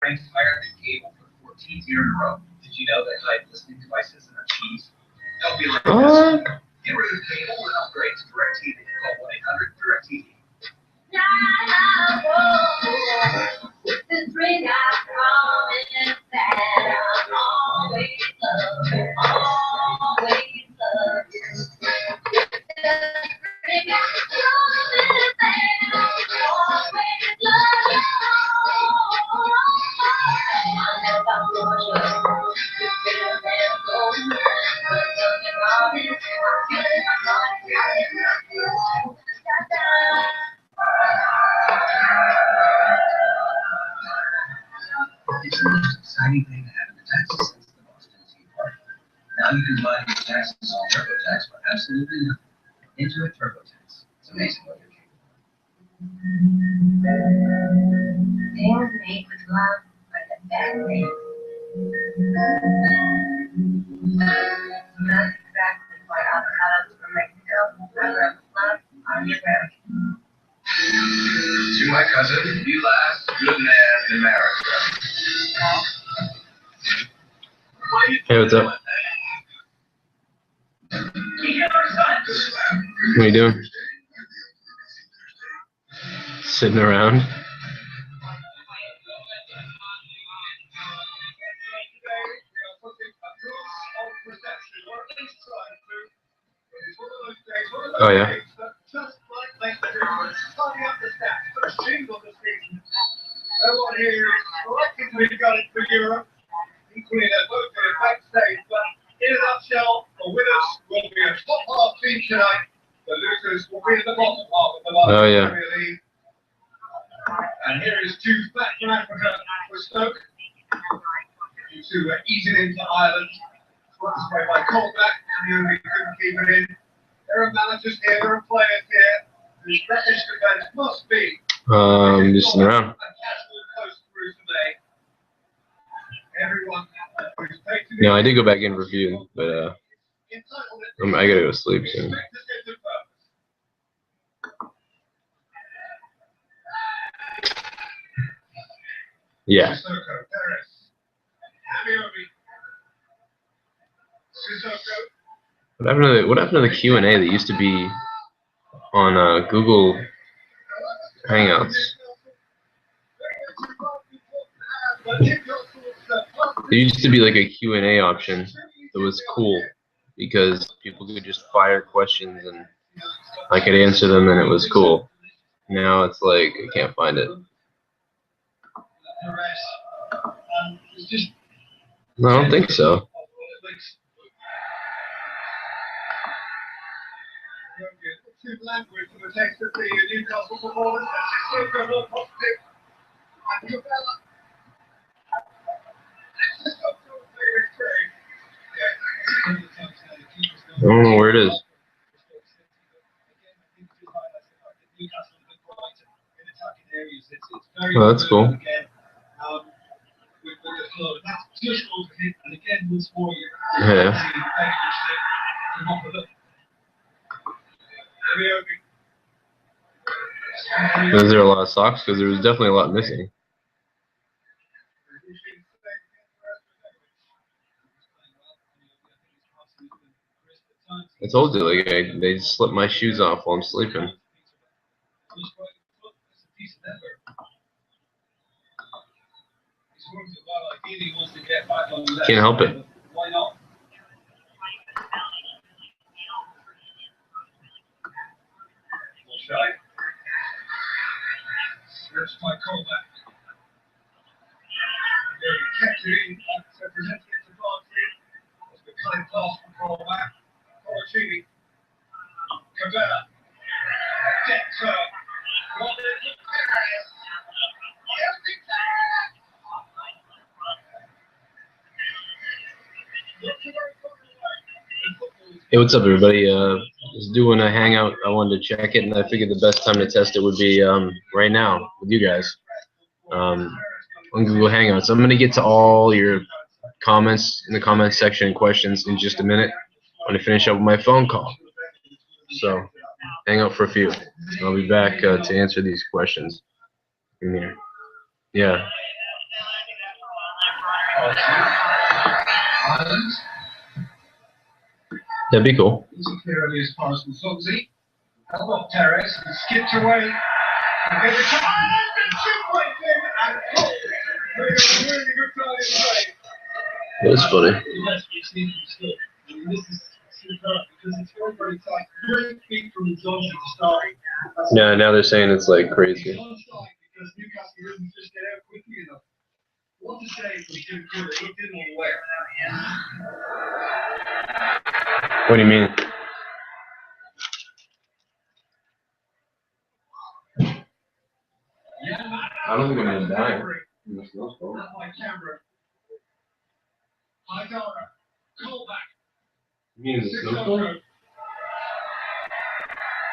ranked higher than cable for the 14th year in a row. Did you know that hide listening devices in our cheese? Don't be like this. Get rid of cable and upgrade to DirecTV. Call 1-800-DirecTV. With this ring I promise that I'll always love you, always love you. With this ring I promise that I'll always love you. I'll never forget you, feel that gold. But don't you promise I'll feel my heart telling you. It's the most exciting thing to happen to Texas since the Boston Tea Party. Now you can buy your taxes on TurboTax for absolutely nothing. Intuit TurboTax. It's amazing what you're capable of. Things made with love are the best things. That's exactly why avocados from Mexico are love on your bread. To my cousin, the last good man in America. Hey, what's up? What are you doing? Sitting around? Oh, yeah. Everyone here is collectively got it for Europe, including a vote for the backstage. But in a nutshell, the winners will be a top half team tonight. The losers will be in the bottom half of the last Premier League. And here is two back from Africa for Stoke. You two are easing into Ireland. Once away by Colback, and the only couldn't keep it in. There are managers here, there are players here. The British defence must be. Just sitting around. No, I did go back in review, but I gotta go to sleep soon. Yeah. What happened to the Q&A that used to be on Google Hangouts? There used to be like a Q&A option that was cool because people could just fire questions and I could answer them and it was cool. Now it's like I can't find it. No, I don't think so. I don't know where it is. Oh, that's cool. Yeah. Was there a lot of socks? Because there was definitely a lot missing. I told you, like, they slipped my shoes off while I'm sleeping. Can't help it. Here's my callback. He kept it in, representing it to Barkley. As the cutting pass from callback. Porcini. Cabela. Decker. Hey, what's up, everybody? Just doing a hangout. I wanted to check it, and I figured the best time to test it would be right now with you guys on Google Hangouts. I'm going to get to all your comments in the comments section and questions in just a minute when I finish up with my phone call. So hang out for a few. I'll be back to answer these questions in here. Yeah. Ireland. That'd be cool. Easy clearly as far as Musozi. Held off Perez and skipped away. And get the shot. Really good try in play. That's funny. This is superb because it's very, very tight. Great feet from Musozi to start. Yeah, now they're saying it's like crazy. Because Newcastle didn't just get out quickly enough. What to say was too good. He didn't all the way. What do you mean? I don't think I'm gonna die. Not my camera. High dollar. Call back. You mean the 6 snowstorm? on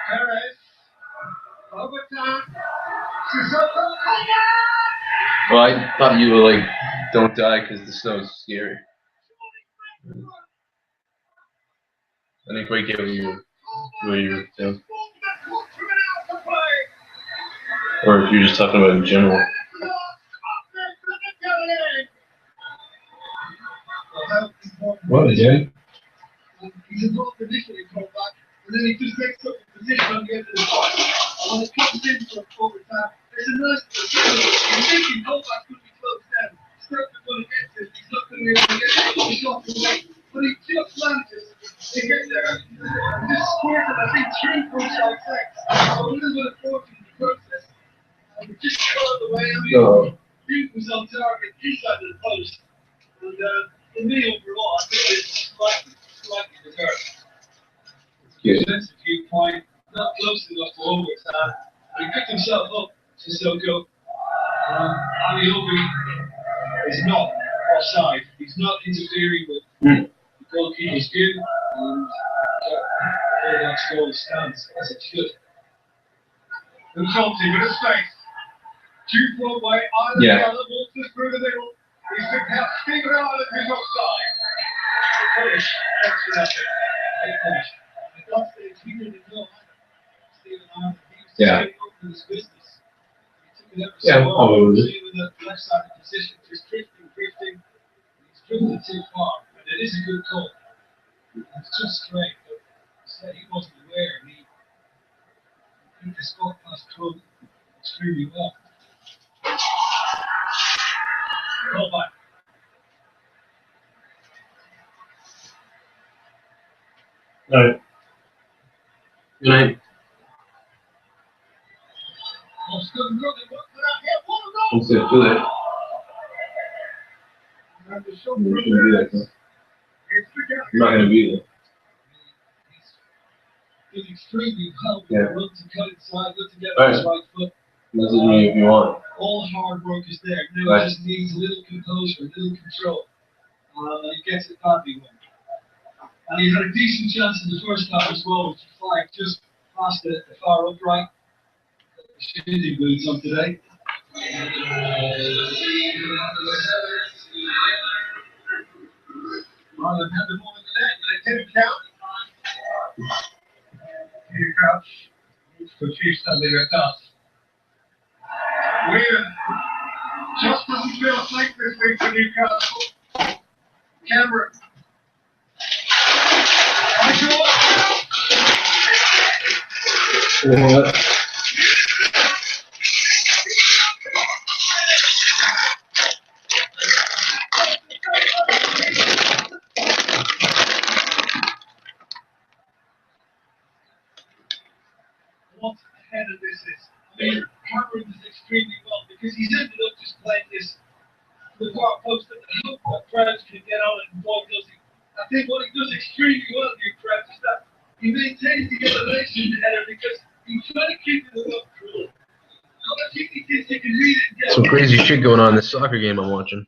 Perez. Overtime. Sissoko. Well, I thought you were like, don't die because the snow is scary. I think we give you what you think. Or if you're just talking about in general. What, Jay? He's involved initially called back, and then he just makes up the position on the end of the box. When it comes in for overtime, there's a nice position. He's thinking callback could be closed down. Stroke is going to get this. He's not going to be able to get it. He's shot away. But he just manages to get there. And just squares it, I think, 3 points outside. So a little bit of fortune in the process. And we just curled away. I mean, Duke was on target inside of the post. And for me, overall, I think it's slightly deserved. Sense of viewpoint, not close enough for overtime. He picked himself up, Sissoko. Aliobi is not offside. He's not interfering with the goalkeeper's view. And that goal stands as it should. And Chelsea with a space. 2 4 by Ireland. Yeah. Walters through the middle. He's picked out Stephen Ireland, who's offside. Finish. Excellent. Finish. Yeah. Yeah, probably. in the left side position, just drifting. He's driven it too far, but it is a good call. It's just strange, but he wasn't aware, and he picked the spot past Cronin extremely well. Call back. All right. Good night. What's it? Too late. I'm not gonna be there. He's extremely well. Yeah. Look to cut inside, look to get All right. his right foot. Message me if you want. All hard work is there. Now Right. he just needs a little composure, a little control. He gets it badly wrong. And he had a decent chance in the first half as well, which he flagged just past the far upright. Shooting boots on today. Ireland had the ball in the net, but it didn't count. Here Crouch. For Chiefs Sunday with us. Weird. Just doesn't feel safe this week for Newcastle. Cameron. What? What ahead of this is? I mean, Cameron does extremely well because he's ended up just playing this the far post at the hook that Crouch can get on it and boy does he. I think what he does extremely well here, Crouch, is that he maintains the elevation header because he's trying to keep it up cool. I think he thinks he can read it and get Some crazy shit going on in this soccer game I'm watching.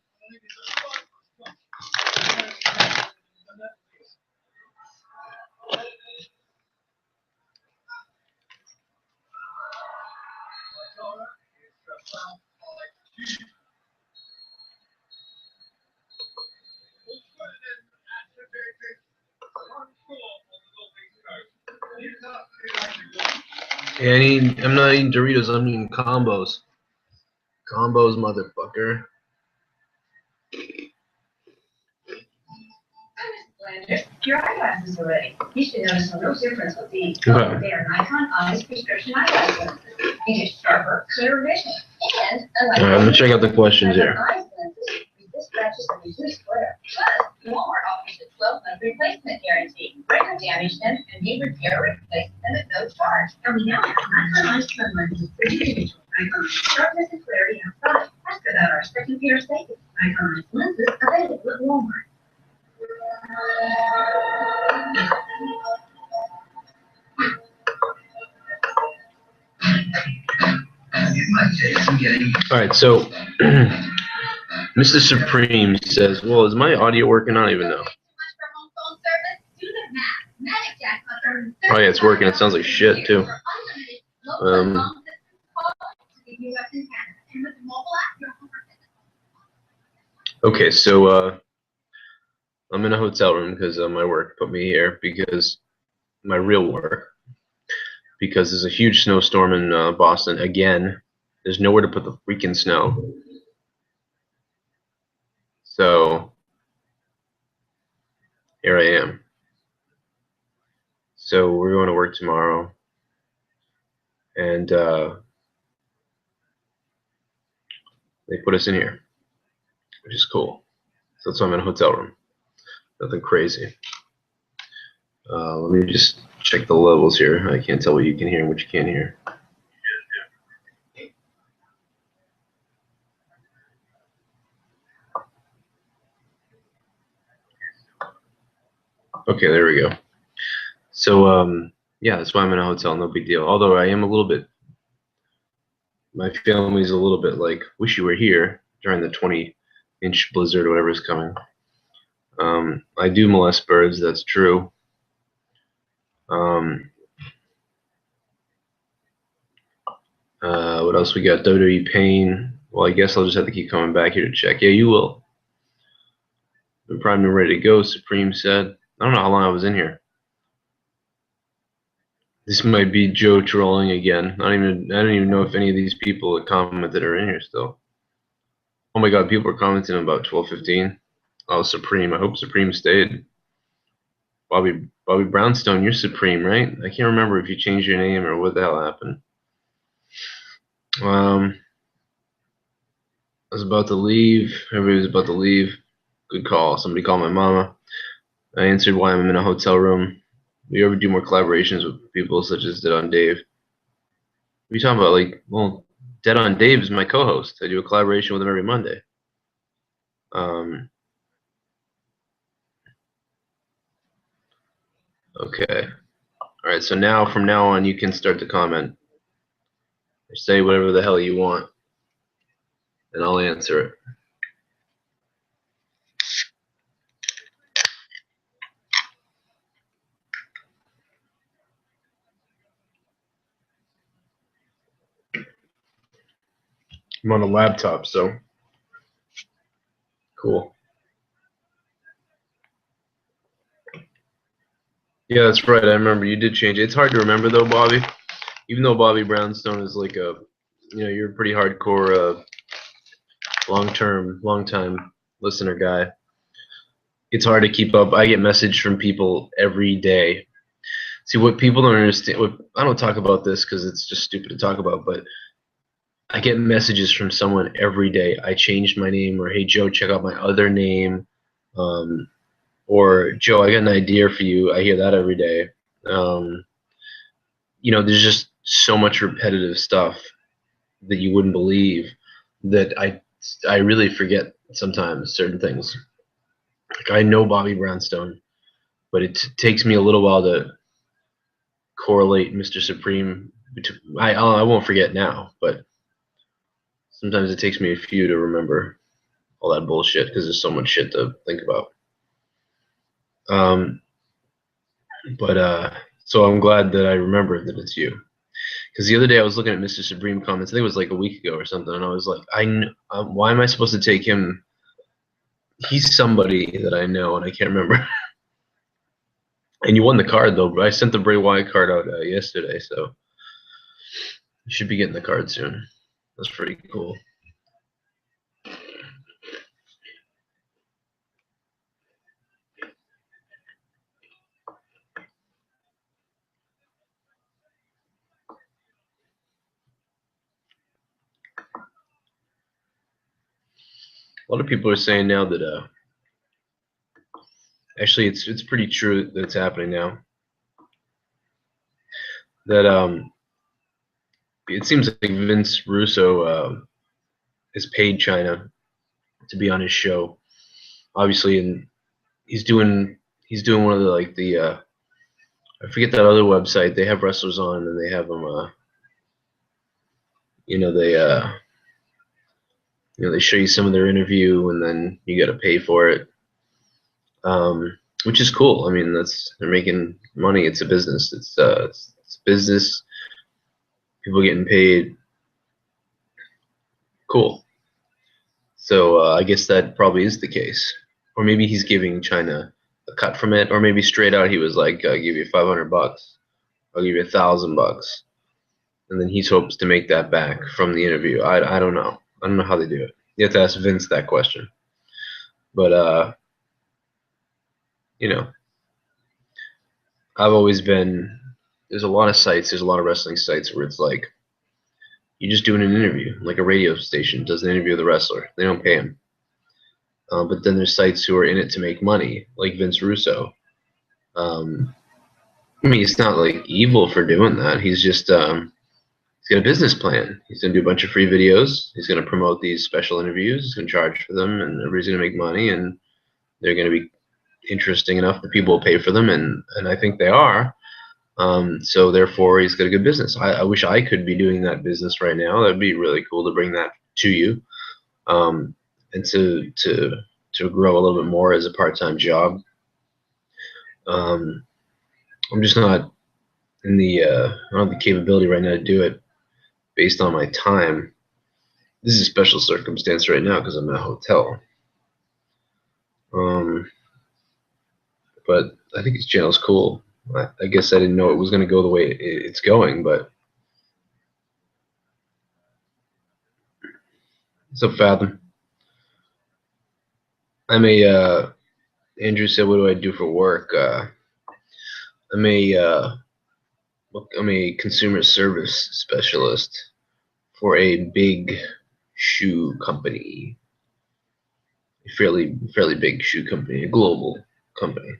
Yeah, I'm not eating Doritos, I'm eating combos. Combos, motherfucker. Your eyeglasses are ready. You should notice a real difference with these. Okay. They are Nikon Eyes prescription eyeglasses. You get sharper, clearer vision. And unlike All right, let me check out the questions here. eyes lenses, resist scratches and reduce glare. Plus, Walmart offers a 12-month replacement guarantee. Break or damage them and we repair or replace them at no charge. And we now have Nikon Eyes sun lenses for individual Nikon sharpness and clarity outside. Ask about our second pair of safety. Nikon Eyes lenses available at Walmart. All right, so Mr. Supreme says, well, is my audio working? I don't even know. Oh, yeah, it's working. It sounds like shit, too. Okay, so I'm in a hotel room because my work put me here, because my real work, because there's a huge snowstorm in Boston again. There's nowhere to put the freaking snow. So here I am. So we're going to work tomorrow, and they put us in here, which is cool. So that's why I'm in a hotel room. Nothing crazy. Let me just check the levels here. I can't tell what you can hear and what you can't hear. Okay, there we go. So, yeah, that's why I'm in a hotel. No big deal. Although I am a little bit, my family's a little bit like, wish you were here during the 20-inch blizzard or whatever is coming. I do molest birds. That's true. What else we got? WWE Pain. Well, I guess I'll just have to keep coming back here to check. Yeah, you will. I'm primed and ready to go, Supreme said. I don't know how long I was in here. This might be Joe trolling again. I don't even know if any of these people that commented are in here still. Oh my god, people are commenting about 12:15. Oh, Supreme. I hope Supreme stayed. Bobby Brownstone, you're Supreme, right? I can't remember if you changed your name or what the hell happened. I was about to leave. Everybody was about to leave. Good call. Somebody called my mama. I answered why I'm in a hotel room. We ever do more collaborations with people such as Dead on Dave? What are you talking about? Like, well, Dead on Dave is my co-host. I do a collaboration with him every Monday. Okay. All right. So now, from now on, you can start to comment or say whatever the hell you want, and I'll answer it. I'm on a laptop, so cool. Yeah, that's right. I remember you did change it. It's hard to remember though, Bobby. Even though Bobby Brownstone is like a, you're a pretty hardcore, long-time listener guy. It's hard to keep up. I get messages from people every day. See, what people don't understand, I don't talk about this because it's just stupid to talk about, but I get messages from someone every day. I changed my name, or hey, Joe, check out my other name. Or Joe, I got an idea for you. I hear that every day. There's just so much repetitive stuff that you wouldn't believe that I really forget sometimes certain things. Like, I know Bobby Brownstone, but it takes me a little while to correlate Mr. Supreme. I won't forget now, but sometimes it takes me a few to remember all that bullshit because there's so much shit to think about. So I'm glad that I remembered that it's you. Because the other day I was looking at Mr. Supreme comments. I think it was like a week ago or something, and I was like, why am I supposed to take him? He's somebody that I know, and I can't remember. And you won the card though. I sent the Bray Wyatt card out yesterday, so you should be getting the card soon. That's pretty cool. A lot of people are saying now that actually it's pretty true that it's happening now. That it seems like Vince Russo has paid China to be on his show, obviously, and he's doing one of the I forget that other website. They have wrestlers on and they have them they show you some of their interview and then you got to pay for it, which is cool. I mean, they're making money. It's a business. It's business. People getting paid. Cool. So I guess that probably is the case. Or maybe he's giving China a cut from it, or maybe straight out he was like, "I'll give you $500. I'll give you $1,000." And then he hopes to make that back from the interview. I don't know. I don't know how they do it. You have to ask Vince that question. But I've always been. There's a lot of sites. There's a lot of wrestling sites where it's like you're just doing an interview, like a radio station does an interview with the wrestler. They don't pay him. But then there's sites who are in it to make money, like Vince Russo. I mean, it's not like evil for doing that. He's just he's got a business plan. He's gonna do a bunch of free videos. He's gonna promote these special interviews. He's gonna charge for them, and everybody's gonna make money, and they're gonna be interesting enough that people will pay for them, and I think they are. So therefore, he's got a good business. I wish I could be doing that business right now. That'd be really cool to bring that to you, and to grow a little bit more as a part-time job. I'm just not in the I don't have the capability right now to do it based on my time. This is a special circumstance right now because I'm in a hotel. But I think his channel's cool. I guess I didn't know it was going to go the way it's going, but so Fathom. Andrew said, what do I do for work? I'm a consumer service specialist for a big shoe company, a fairly big shoe company, a global company.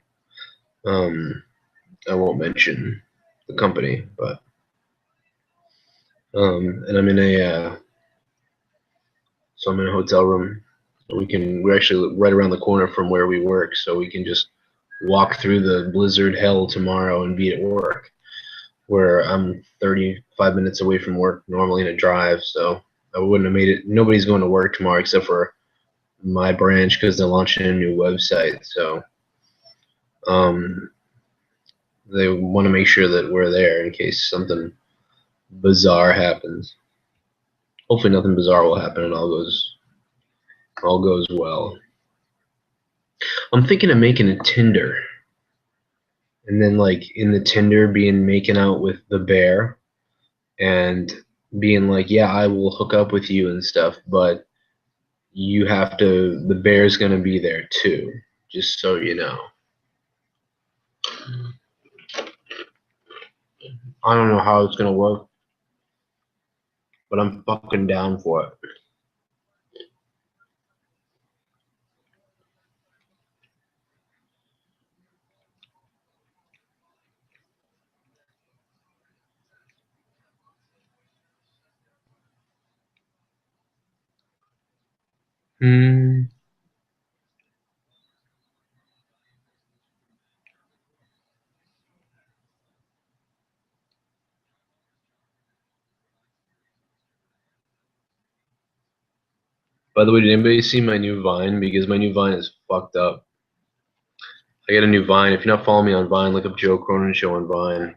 I won't mention the company, but and I'm in a so I'm in a hotel room. We're actually right around the corner from where we work, so we can just walk through the blizzard hell tomorrow and be at work. Where I'm 35 minutes away from work normally in a drive, so I wouldn't have made it. Nobody's going to work tomorrow except for my branch because they're launching a new website. So they want to make sure that we're there in case something bizarre happens. Hopefully nothing bizarre will happen and all goes well. I'm thinking of making a Tinder. And then like in the Tinder making out with the bear and being like, yeah, I will hook up with you and stuff, but the bear's gonna be there too, just so you know. I don't know how it's gonna work, but I'm fucking down for it. By the way, did anybody see my new Vine? Because my new Vine is fucked up. I got a new Vine. If you're not following me on Vine, look up Joe Cronin Show on Vine.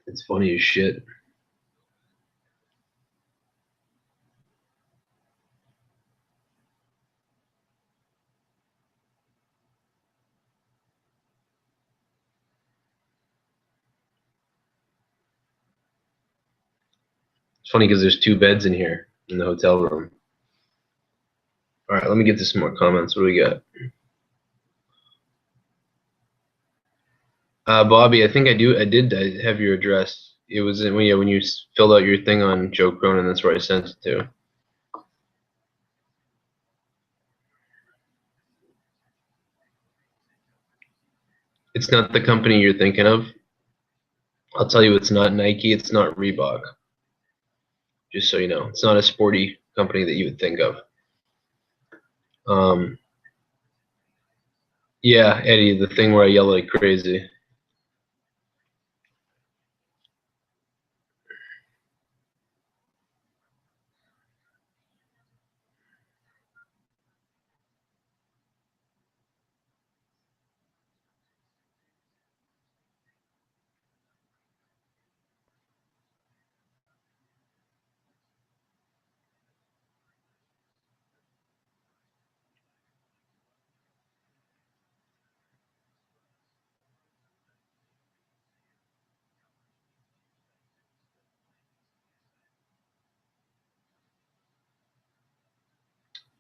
It's funny as shit. It's funny because there's 2 beds in here in the hotel room. All right, let me get to some more comments. What do we got? Bobby, I think I did have your address. It was when you filled out your thing on Joe Cronin. That's where I sent it to. It's not the company you're thinking of. I'll tell you, it's not Nike. It's not Reebok. Just so you know, it's not a sporty company that you would think of. Yeah, Eddie, the thing where I yell like crazy.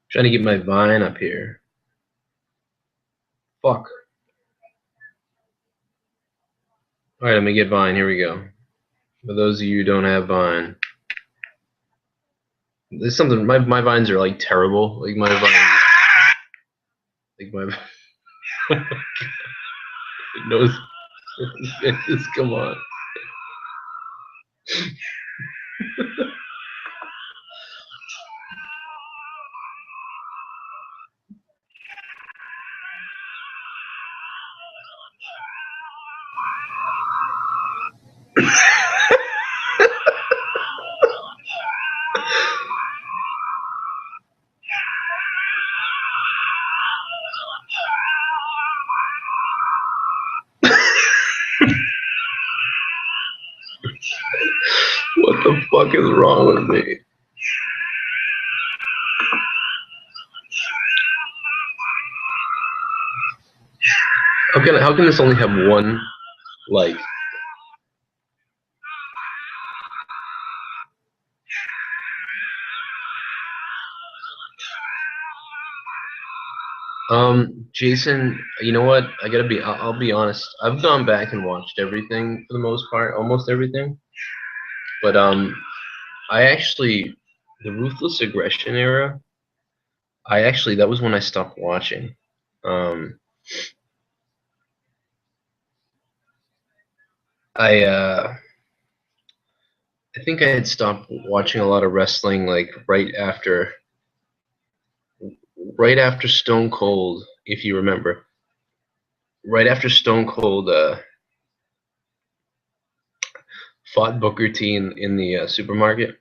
Trying to get my Vine up here. Fuck. All right, I'm gonna get Vine. Here we go. For those of you who don't have Vine, there's something. My Vines are like terrible. Like my Vine. Like my. Knows. Just come on. What the fuck is wrong with me? How can this only have one like? Jason, you know what? I'll be honest. I've gone back and watched everything for the most part, almost everything. But I actually, the Ruthless Aggression era, that was when I stopped watching. I think I had stopped watching a lot of wrestling like right after Stone Cold, if you remember. Right after Stone Cold fought Booker T in the supermarket.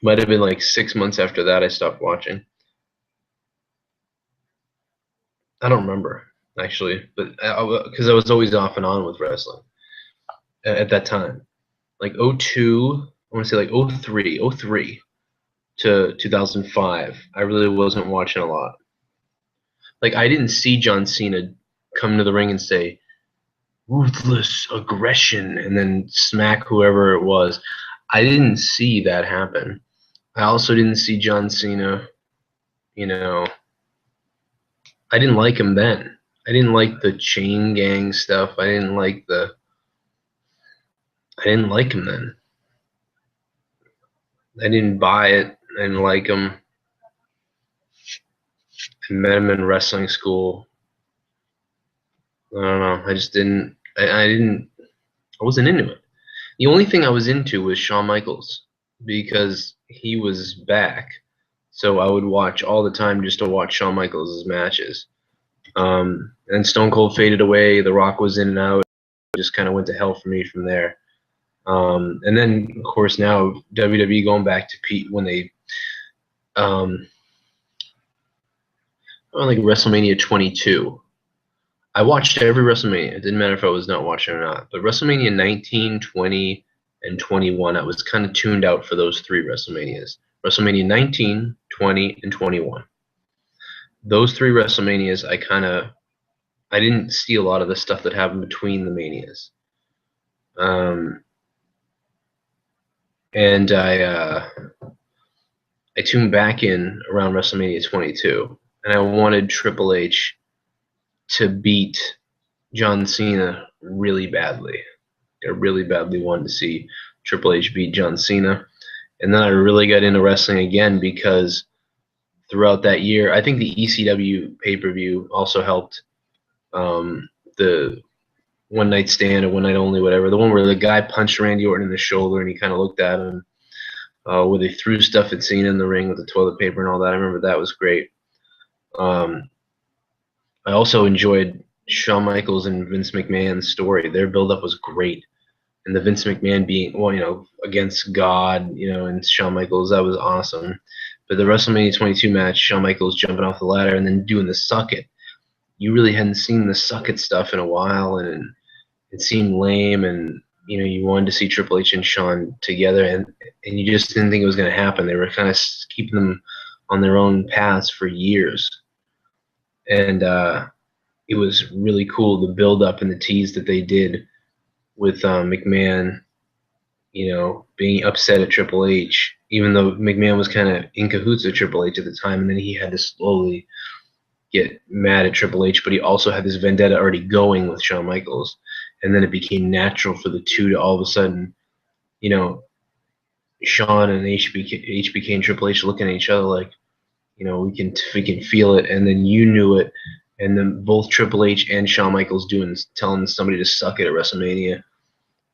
Might have been like 6 months after that I stopped watching. I don't remember, actually, but because I was always off and on with wrestling at that time. Like 02, I want to say like 03 to 2005, I really wasn't watching a lot. Like, I didn't see John Cena come to the ring and say, "Ruthless aggression," and then smack whoever it was. I didn't see that happen. I also didn't see John Cena, you know, I didn't like him then. I didn't like the chain gang stuff. I didn't like him then. I didn't buy it. I didn't like him. I met him in wrestling school. I don't know. I just didn't. I wasn't into it. The only thing I was into was Shawn Michaels because he was back. So I would watch all the time just to watch Shawn Michaels' matches. And Stone Cold faded away. The Rock was in and out. It just kind of went to hell for me from there. And then, of course, now WWE going back to Pete when they, like WrestleMania 22. I watched every WrestleMania. It didn't matter if I was not watching or not. But WrestleMania 19, 20, and 21, I was kind of tuned out for those three WrestleManias. WrestleMania 19, 20, and 21. Those three WrestleManias, I didn't see a lot of the stuff that happened between the manias. And I tuned back in around WrestleMania 22, and I wanted Triple H to beat John Cena really badly. I really badly wanted to see Triple H beat John Cena. And then I really got into wrestling again because throughout that year, I think the ECW pay-per-view also helped the One Night Stand or One Night Only, whatever. The one where the guy punched Randy Orton in the shoulder and he kind of looked at him. Where they threw stuff at Cena in the ring with the toilet paper and all that. I remember that was great. I also enjoyed Shawn Michaels and Vince McMahon's story. Their build-up was great. And the Vince McMahon being, well, you know, against God, you know, and Shawn Michaels, that was awesome. But the WrestleMania 22 match, Shawn Michaels jumping off the ladder and then doing the suck it. You really hadn't seen the suck it stuff in a while, and it seemed lame, and you know, you wanted to see Triple H and Shawn together, and you just didn't think it was going to happen. They were kind of keeping them on their own paths for years, and it was really cool, the build up and the tease that they did with McMahon, you know, being upset at Triple H, even though McMahon was kind of in cahoots with Triple H at the time, and then he had to slowly get mad at Triple H, but he also had this vendetta already going with Shawn Michaels, and then it became natural for the two to all of a sudden, you know, Shawn and HBK and Triple H looking at each other like, you know, we can feel it, and then you knew it, and then both Triple H and Shawn Michaels telling somebody to suck it at WrestleMania,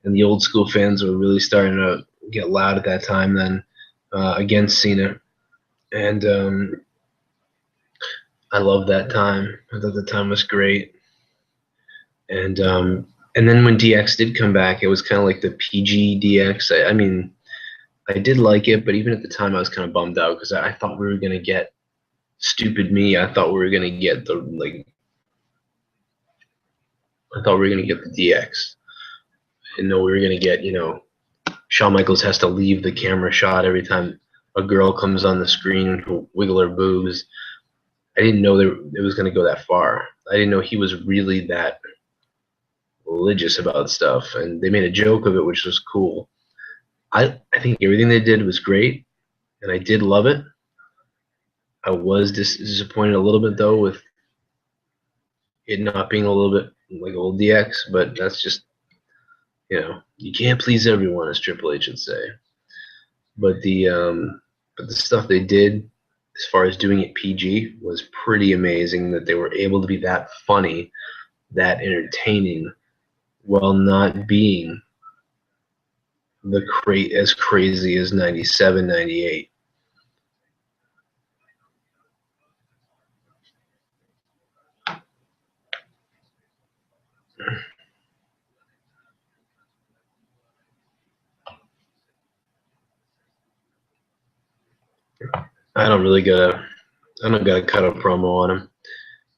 and the old school fans were really starting to get loud at that time then against Cena, and I love that time. I thought the time was great, and then when DX did come back, it was kind of like the PG DX. I mean, I did like it, but even at the time, I was kind of bummed out because I thought we were gonna get Stupid Me. I thought we were gonna get the DX. I didn't know we were gonna get, you know, Shawn Michaels has to leave the camera shot every time a girl comes on the screen to wiggle her boobs. I didn't know it was gonna go that far. I didn't know he was really that religious about stuff, and they made a joke of it, which was cool. I think everything they did was great, and I did love it. I was disappointed a little bit, though, with it not being a little bit like old DX, but that's just, you know, you can't please everyone, as Triple H would say. But the stuff they did as far as doing it PG was pretty amazing, that they were able to be that funny, that entertaining, while not being as crazy as 97, 98. I don't gotta cut a promo on him.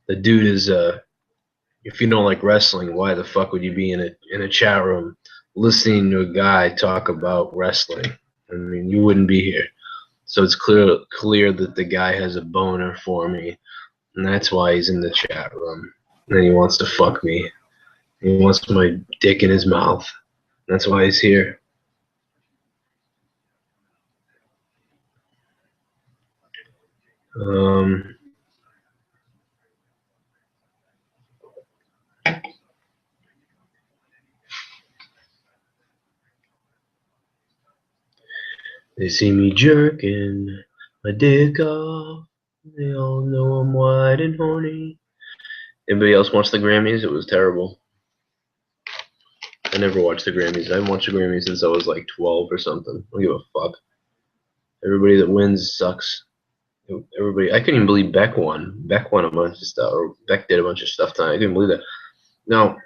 The dude is if you don't like wrestling, why the fuck would you be in a chat room listening to a guy talk about wrestling? I mean, you wouldn't be here. So it's clear that the guy has a boner for me, and that's why he's in the chat room. And he wants to fuck me. He wants my dick in his mouth. That's why he's here. They see me jerking my dick off. They all know I'm wide and horny. Anybody else watch the Grammys? It was terrible. I never watched the Grammys. I haven't watched the Grammys since I was like 12 or something. I don't give a fuck. Everybody that wins sucks. Everybody. I couldn't even believe Beck won. Beck won a bunch of stuff, or Beck did a bunch of stuff tonight. I couldn't believe that. Now,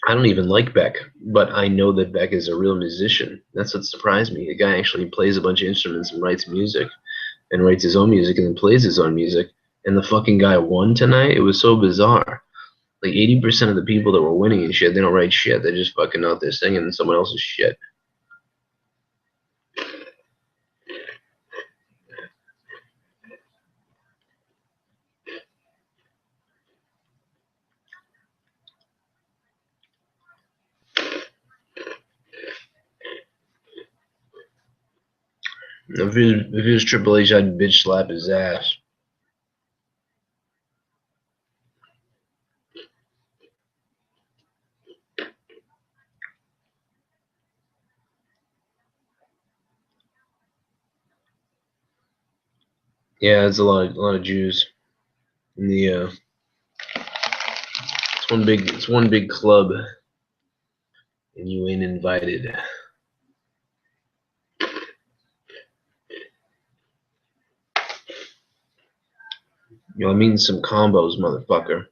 I don't even like Beck, but I know that Beck is a real musician. That's what surprised me. The guy actually plays a bunch of instruments and writes music, and writes his own music and then plays his own music. And the fucking guy won tonight. It was so bizarre. Like 80% of the people that were winning and shit, they don't write shit. They're just fucking out there singing someone else's shit. If it was Triple H, I'd bitch slap his ass. Yeah, it's a lot of Jews in the it's one big club and you ain't invited. Yo, I mean some combos, motherfucker.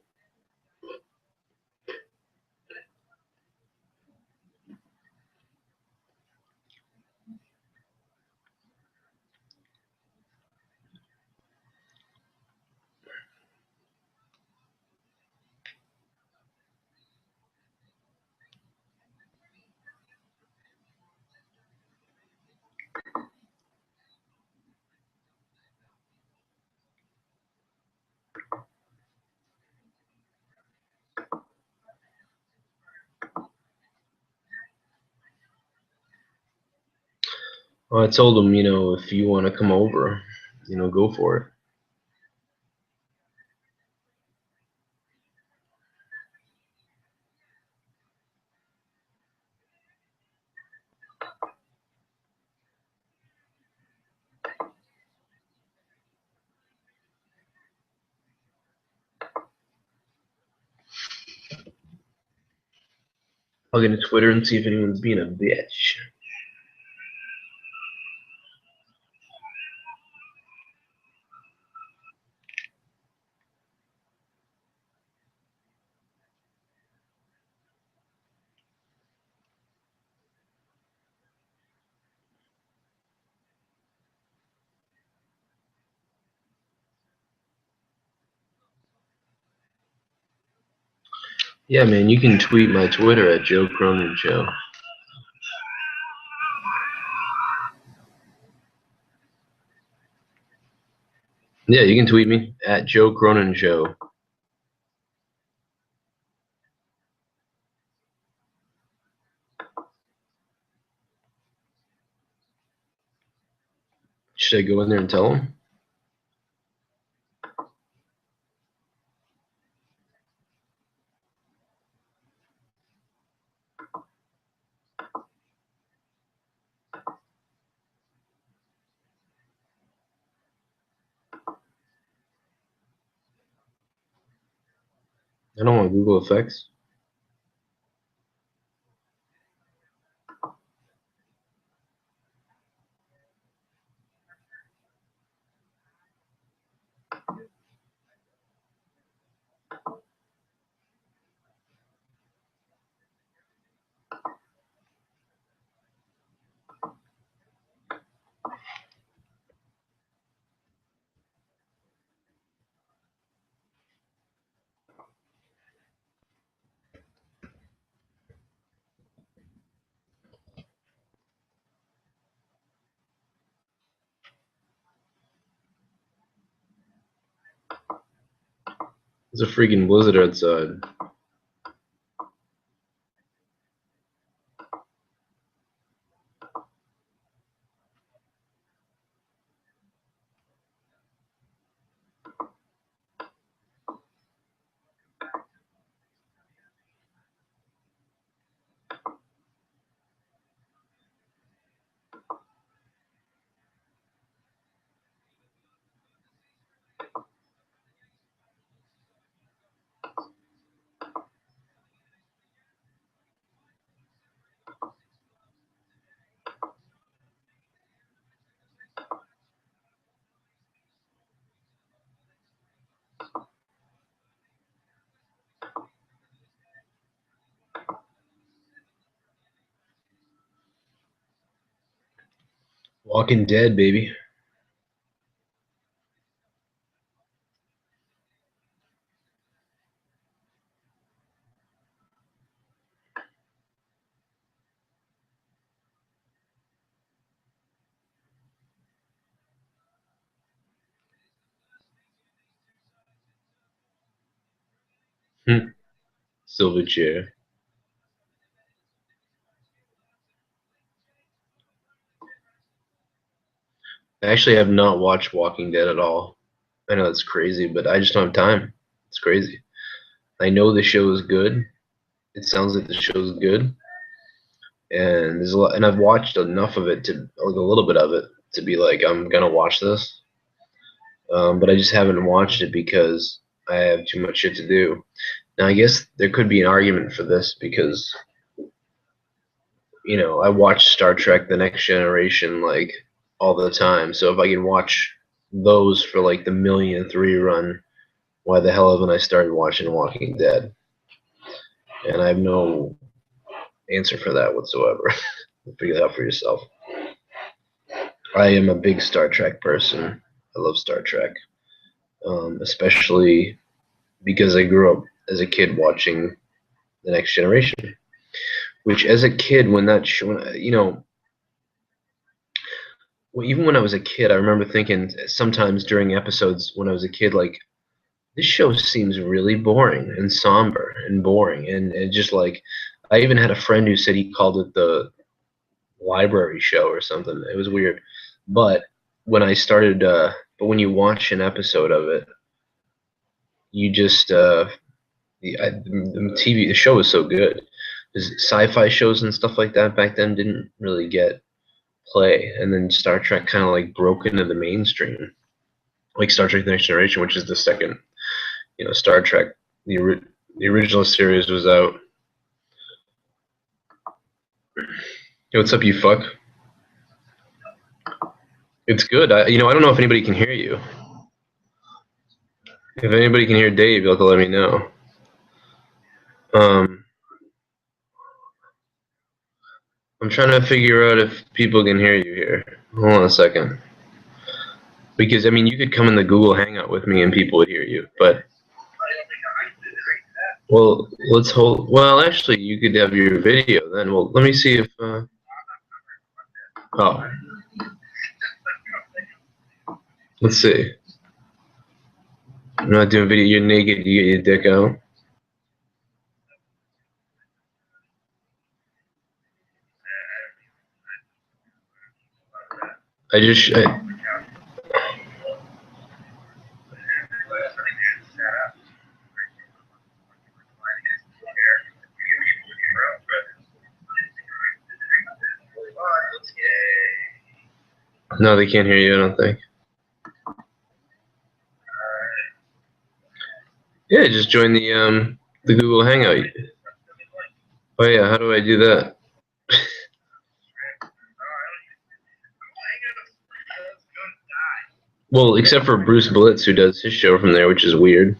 Well, I told him, you know, if you want to come over, you know, go for it. I'll get to Twitter and see if anyone's being a bitch. Yeah, man, you can tweet my Twitter at Joe Cronin Show. Yeah, you can tweet me at Joe Cronin Show. Should I go in there and tell him? I don't want Google Effects. There's a freaking blizzard outside. Walking Dead, baby. Silver chair. I actually have not watched Walking Dead at all. I know that's crazy, but I just don't have time. It's crazy. I know the show is good. It sounds like the show is good, and there's a lot. And I've watched enough of it to like a little bit of it to be like I'm gonna watch this. But I just haven't watched it because I have too much shit to do. Now I guess there could be an argument for this because you know, I watch Star Trek: The Next Generation like all the time. So if I can watch those for like the millionth rerun, why the hell haven't I started watching Walking Dead? And I have no answer for that whatsoever. Figure it out for yourself. I am a big Star Trek person. I love Star Trek, especially because I grew up as a kid watching The Next Generation. Which, as a kid, when that show, you know, well, even when I was a kid, I remember thinking sometimes during episodes when I was a kid, like, this show seems really boring and somber and boring. And just like, I even had a friend who said he called it the library show or something. It was weird. But when I started, but when you watch an episode of it, you just, the show was so good. Because sci-fi shows and stuff like that back then didn't really get play, and then Star Trek kind of like broke into the mainstream, like Star Trek: The Next Generation, which is the second, you know, Star Trek. The original series was out. Hey, what's up, you fuck? It's good. You know, I don't know if anybody can hear you. If anybody can hear Dave, you'll have to let me know. I'm trying to figure out if people can hear you here. Hold on a second. Because, I mean, you could come in the Google Hangout with me and people would hear you, but... Well, let's hold... Well, actually, you could have your video then. Well, let me see if... Oh. Let's see. I'm not doing video. You're naked. You get your dick out. No, they can't hear you, I don't think. Yeah, just join the Google Hangout. Oh yeah, how do I do that? Well, except for Bruce Blitz, who does his show from there, which is weird.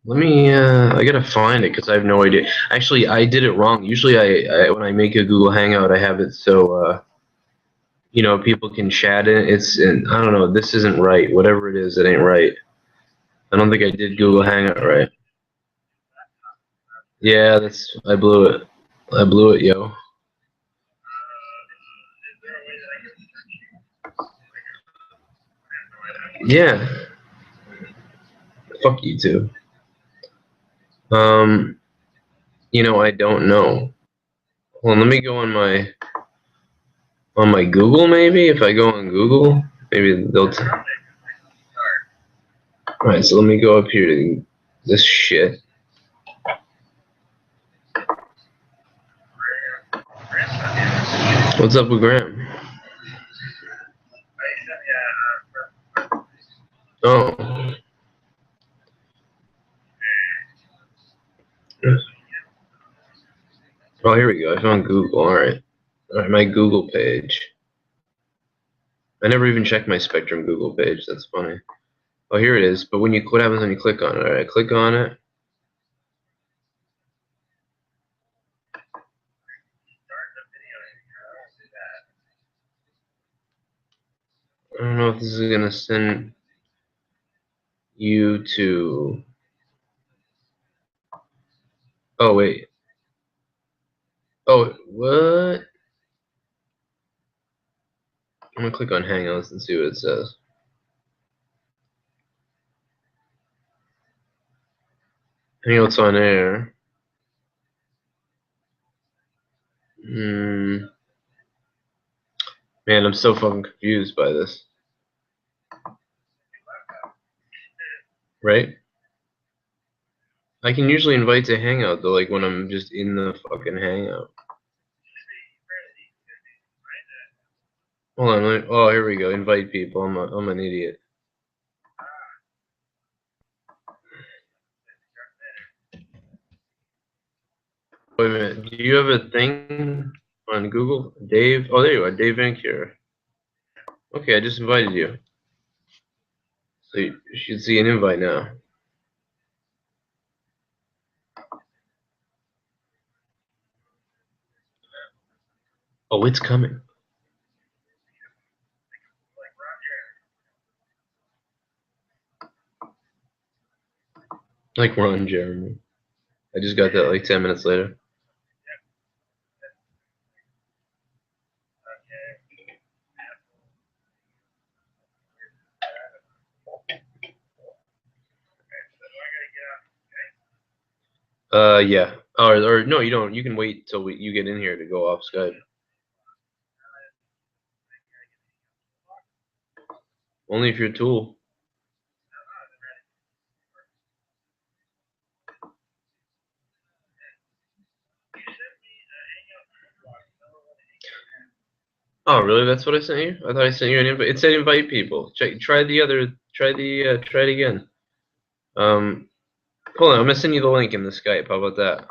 Let me, I gotta find it because I have no idea. Actually, I did it wrong. Usually I when I make a Google Hangout, I have it so, you know, people can chat in it. And I don't know, this isn't right. Whatever it is, it ain't right. I don't think I did Google Hangout right. Yeah, I blew it. I blew it, yo. Yeah. Fuck you too. You know, I don't know. Well, let me go on my Google maybe. If I go on Google, maybe they'll. All right, so let me go up here to this shit. What's up with Graham? Oh. Oh, here we go. I found Google. All right, my Google page. I never even checked my Spectrum Google page. That's funny. Oh, here it is. But what happens when you click on it? All right, click on it. I don't know if this is gonna send you to. Oh wait. Oh, what? I'm gonna click on Hangouts and see what it says. Hangouts on air. Man, I'm so fucking confused by this. Right? I can usually invite to Hangout though, like when I'm just in the fucking Hangout. Hold on. Oh, here we go. Invite people. I'm an idiot. you have a thing on Google? Dave? Oh, there you are. Dave Vancure. Okay, I just invited you. So you should see an invite now. Oh, it's coming. Like Ron Jeremy. I just got that like 10 minutes later. Yeah. Or no, you don't. You can wait till you get in here to go off Skype. Only if you're a tool. Oh, really? That's what I sent you? I thought I sent you an invite. It said invite people. Try it again. Hold on, I'm gonna send you the link in the Skype. How about that?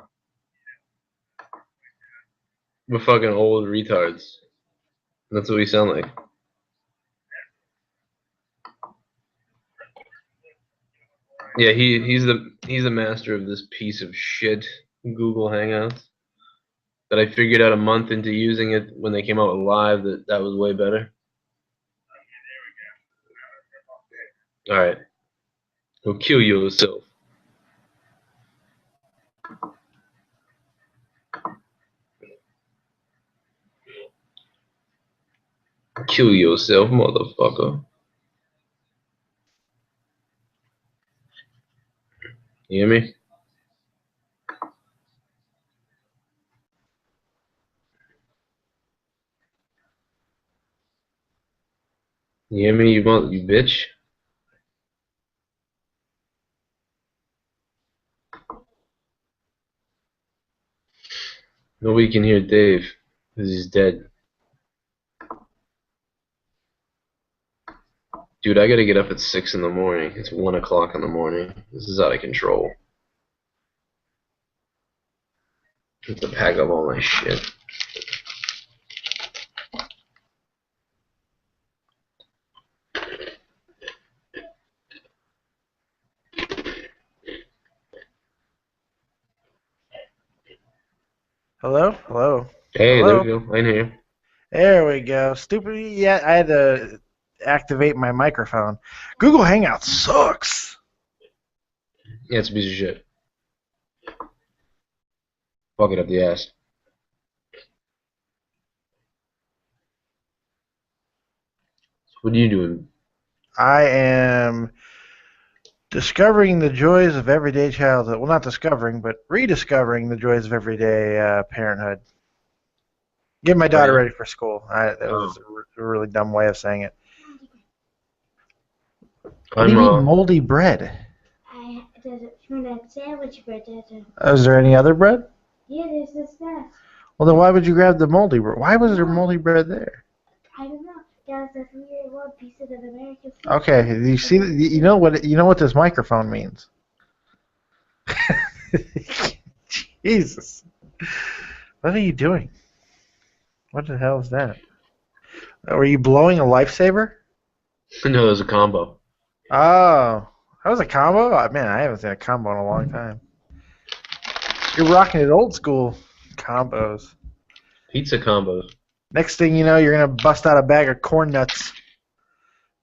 We're fucking old retards. That's what we sound like. Yeah, he's the master of this piece of shit, Google Hangouts. That I figured out a month into using it when they came out with live that was way better. All right, go kill yourself. Kill yourself, motherfucker. You hear me? You hear me, you bitch? Nobody can hear Dave, because he's dead. Dude, I gotta get up at 6 in the morning. It's 1 o'clock in the morning. This is out of control. I have to pack up all my shit. Hello? Hello? Hey, Hello? there we go. I can hear you. There we go. Stupid. Yeah, I had to activate my microphone. Google Hangouts sucks. Yeah, it's a piece of shit. Fuck it up the ass. What are you doing? I am discovering the joys of everyday childhood. Well, not discovering, but rediscovering the joys of everyday parenthood. Get my daughter ready for school. That was a really dumb way of saying it. What do you mean moldy bread? Does it from that sandwich bread? Is there any other bread? Yeah, there's this stuff. Well, then why would you grab the moldy bread? Why was there moldy bread there? I don't know. That was a weird one piece of the American food. Okay, you see, you know what this microphone means. Jesus, what are you doing? What the hell is that? Were you blowing a lifesaver? No, it was a combo. Oh, that was a combo? Oh, man, I haven't seen a combo in a long time. You're rocking it old school combos. Pizza combos. Next thing you know, you're going to bust out a bag of corn nuts.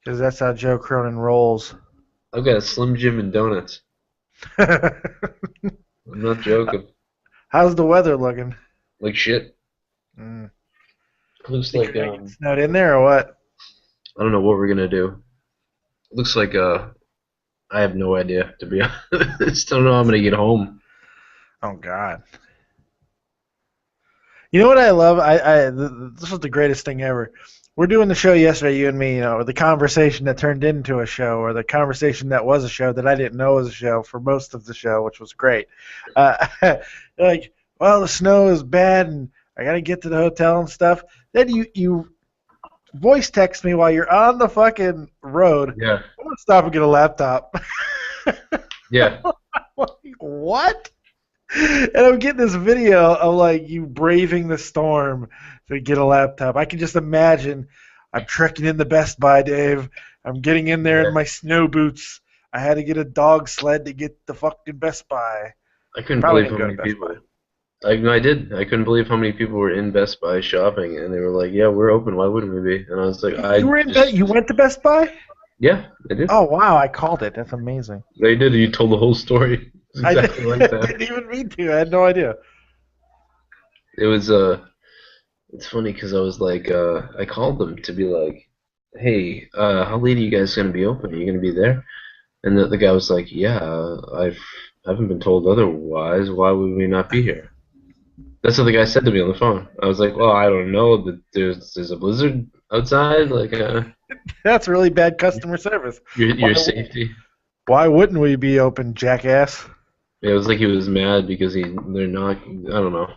Because that's how Joe Cronin rolls. I've got a Slim Jim and donuts. I'm not joking. How's the weather looking? Like shit. Looks like snowed in there or what? I don't know what we're gonna do. Looks like I have no idea, to be honest. I don't know how I'm gonna get home. Oh God. You know what I love? This was the greatest thing ever. We're doing the show yesterday, you and me, the conversation that turned into a show, or the conversation that was a show that I didn't know was a show for most of the show, which was great. Like, well, the snow is bad, and I got to get to the hotel and stuff. Then you voice text me while you're on the fucking road. Yeah. I'm going to stop and get a laptop. Yeah. What? And I'm getting this video of like you braving the storm to get a laptop. I can just imagine I'm trekking in the Best Buy, Dave. I'm getting in there in my snow boots. I had to get a dog sled to get the fucking Best Buy. I couldn't Probably believe how didn't go many to Best people. Buy. I did. I couldn't believe how many people were in Best Buy shopping, and they were like, "Yeah, we're open. Why wouldn't we be?" And I was like, You were you went to Best Buy? Yeah, I did. Oh wow, I called it. That's amazing. They did. You told the whole story. It's I exactly like that. didn't even mean to. I had no idea. It was It's funny because I was like, I called them to be like, "Hey, how late are you guys gonna be open? Are you gonna be there?" And the guy was like, "Yeah, I haven't been told otherwise. Why would we not be here?" That's what the guy said to me on the phone. I was like, "Well, I don't know. But there's a blizzard outside. Like, That's really bad customer service. your safety." Why wouldn't we be open, jackass? It was like he was mad because they're not. I don't know.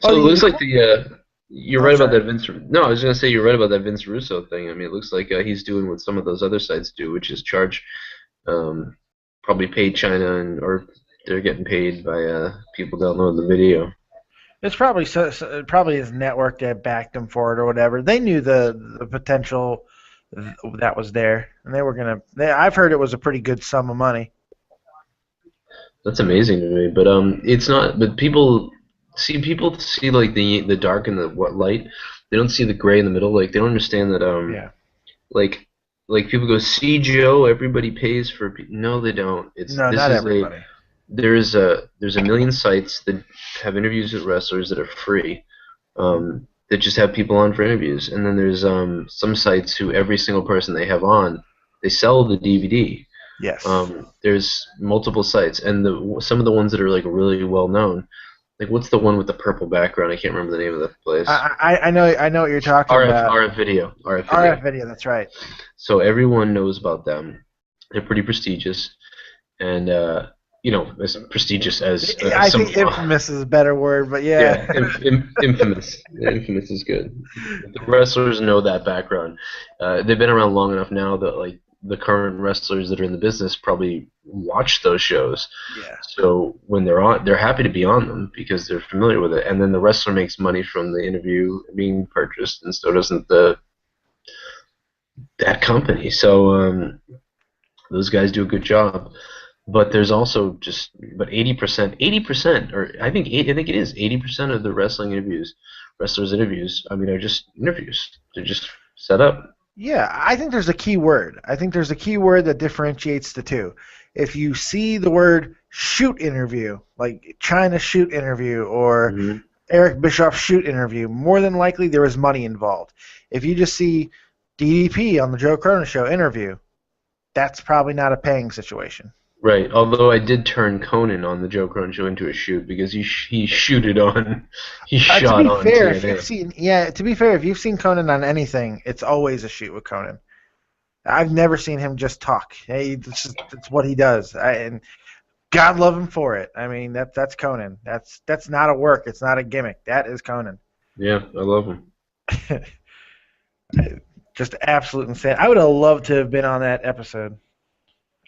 So Oh, it looks like you're right about sorry. that Vince. No, I was gonna say you're right about that Vince Russo thing. I mean, it looks like he's doing what some of those other sites do, which is charge, probably pay China or they're getting paid by people downloading the video. It's probably probably his network that backed him for it or whatever. They knew the potential that was there, and they were gonna. I've heard it was a pretty good sum of money. That's amazing to me, but it's not. But people see like the dark and the light. They don't see the gray in the middle. Like they don't understand that Yeah. like people go, see Joe, everybody pays for. No, they don't. No, not everybody. There's a million sites that have interviews with wrestlers that are free, that just have people on for interviews, and then there's some sites who every single person they have on, they sell the DVD. Yes. There's multiple sites, and some of the ones that are like really well known, like what's the one with the purple background? I can't remember the name of the place. I know what you're talking about. RF Video. RF Video, that's right. So everyone knows about them. They're pretty prestigious, and as prestigious as I think infamous is a better word, but yeah. Infamous. Infamous is good. The wrestlers know that background. They've been around long enough now that like the current wrestlers that are in the business probably watch those shows. Yeah. So when they're on, they're happy to be on them because they're familiar with it. And then the wrestler makes money from the interview being purchased, and so doesn't that company. So those guys do a good job. But there's also 80%, or I think it is 80% of the wrestlers' interviews. I mean, are just interviews. They're just set up. Yeah, I think there's a key word. I think there's a key word that differentiates the two. If you see the word shoot interview, like China shoot interview or Eric Bischoff shoot interview, more than likely there is money involved. If you just see DDP on the Joe Cronin Show interview, that's probably not a paying situation. Right, although I did turn Conan on the Joe Cronin Show into a shoot because he shot on TNA. To be fair, if you've seen Conan on anything, it's always a shoot with Conan. I've never seen him just talk. Hey, it's what he does, and God love him for it. I mean, that's Conan. That's not a work. It's not a gimmick. That is Conan. Yeah, I love him. Just absolute insane. I would have loved to have been on that episode.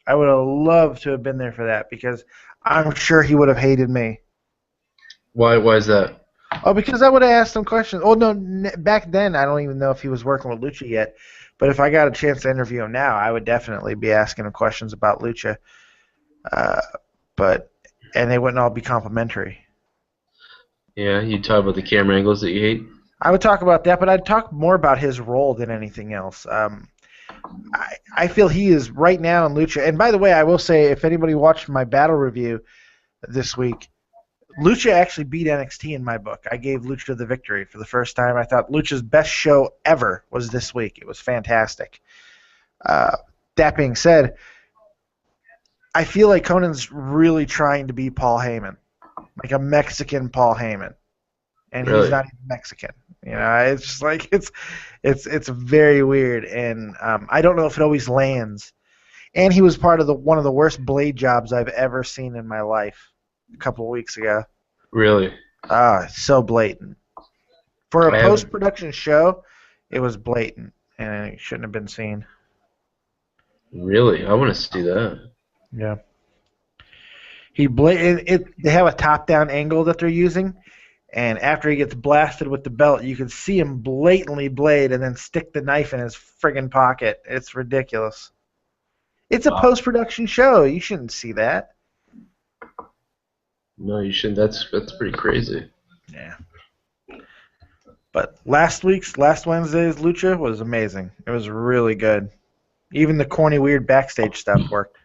I would have loved to have been there for that because I'm sure he would have hated me. Why is that? Oh, because I would have asked him questions. Oh, no, back then I don't even know if he was working with Lucha yet. But if I got a chance to interview him now, I would definitely be asking him questions about Lucha. And they wouldn't all be complimentary. Yeah, you'd talk about the camera angles that you hate? I would talk about that, but I'd talk more about his role than anything else. I feel he is right now in Lucha. And by the way, I will say, if anybody watched my battle review this week, Lucha actually beat NXT in my book. I gave Lucha the victory for the first time. I thought Lucha's best show ever was this week. It was fantastic. That being said, I feel like Conan's really trying to be Paul Heyman, like a Mexican Paul Heyman, and Really? He's not even Mexican. You know, it's just like it's very weird, and I don't know if it always lands. And he was part of one of the worst blade jobs I've ever seen in my life a couple of weeks ago. Really? So blatant. For a post-production show, it was blatant, and it shouldn't have been seen. Really? I want to see that. Yeah. They have a top-down angle that they're using, and after he gets blasted with the belt, you can see him blatantly blade and then stick the knife in his friggin' pocket. It's ridiculous. It's a post-production show. You shouldn't see that. No, you shouldn't. That's pretty crazy. Yeah. But last Wednesday's Lucha was amazing. It was really good. Even the corny, weird backstage stuff worked.